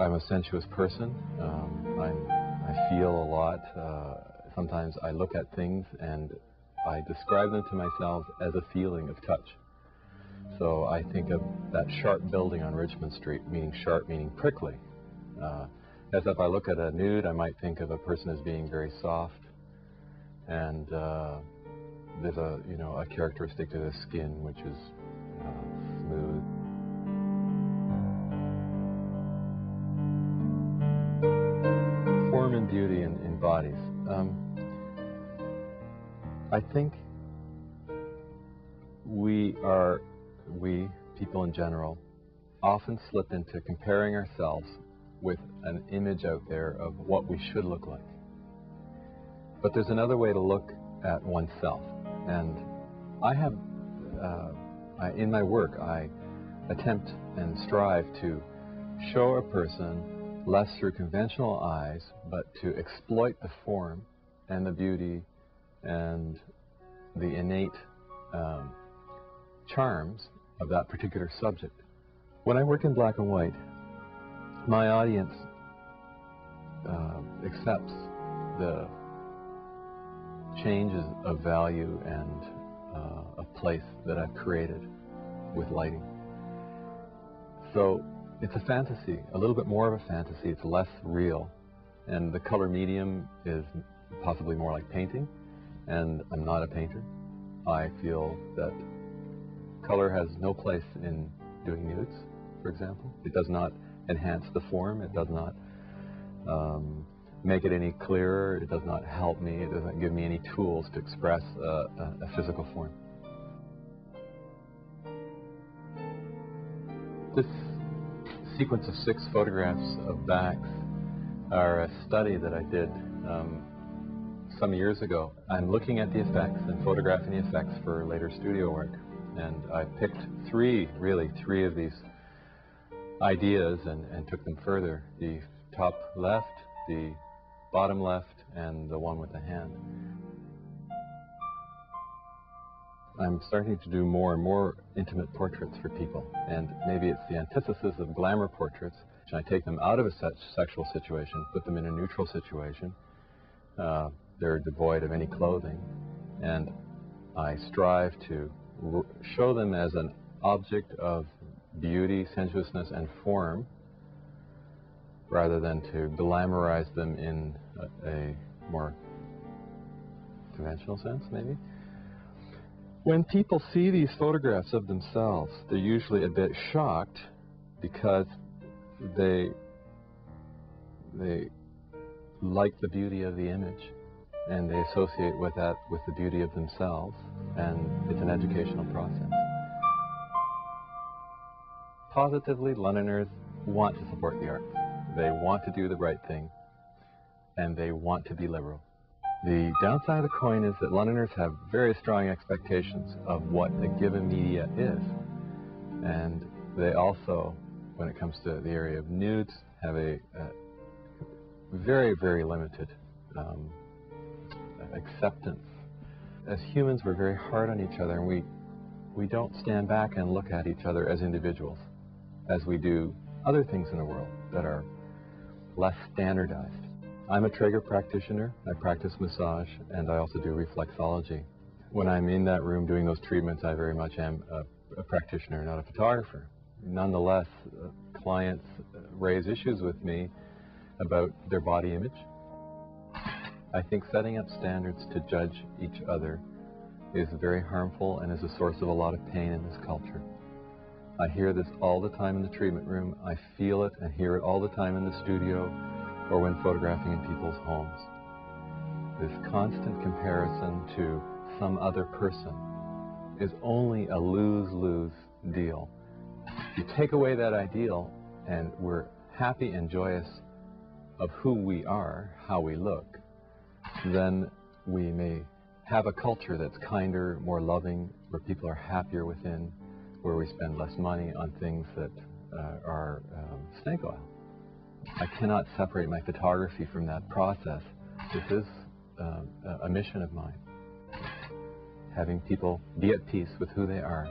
I'm a sensuous person. I feel a lot. Sometimes I look at things and I describe them to myself as a feeling of touch. So I think of that sharp building on Richmond Street, meaning sharp, meaning prickly. As if I look at a nude, I might think of a person as being very soft, and there's a characteristic to the skin which is smooth. Form and beauty in bodies. I think we people in general, often slip into comparing ourselves with an image out there of what we should look like. But there's another way to look at oneself, and in my work, I attempt and strive to show a person less through conventional eyes, but to exploit the form and the beauty and the innate charms of that particular subject. When I work in black and white, my audience accepts the changes of value and of place that I've created with lighting. So it's a fantasy, a little bit more of a fantasy. It's less real, and the color medium is possibly more like painting, and I'm not a painter. I feel that color has no place in doing nudes, for example. It does not enhance the form. It does not make it any clearer. It does not help me. It doesn't give me any tools to express a physical form. This sequence of 6 photographs of backs are a study that I did some years ago. I'm looking at the effects and photographing the effects for later studio work. And I picked three of these ideas and took them further. The top left, the bottom left, and the one with the hand. I'm starting to do more and more intimate portraits for people, and maybe it's the antithesis of glamour portraits. I take them out of a sexual situation, put them in a neutral situation. They're devoid of any clothing, and I strive to show them as an object of beauty, sensuousness, and form, rather than to glamorize them in a more conventional sense, maybe. When people see these photographs of themselves, they're usually a bit shocked because they like the beauty of the image, and they associate with that with the beauty of themselves, and it's an educational process. Positively, Londoners want to support the arts. They want to do the right thing, and they want to be liberal. The downside of the coin is that Londoners have very strong expectations of what a given media is, and they also, when it comes to the area of nudes, have a very, very limited acceptance. As humans, we're very hard on each other, and we don't stand back and look at each other as individuals, as we do other things in the world that are less standardized. I'm a Traeger practitioner. I practice massage, and I also do reflexology. When I'm in that room doing those treatments, I very much am a practitioner, not a photographer. Nonetheless, clients raise issues with me about their body image. I think setting up standards to judge each other is very harmful and is a source of a lot of pain in this culture. I hear this all the time in the treatment room. I feel it and hear it all the time in the studio or when photographing in people's homes. This constant comparison to some other person is only a lose-lose deal. If you take away that ideal and we're happy and joyous of who we are, how we look, then we may have a culture that's kinder, more loving, where people are happier within, where we spend less money on things that are snake oil. I cannot separate my photography from that process. This is a mission of mine, having people be at peace with who they are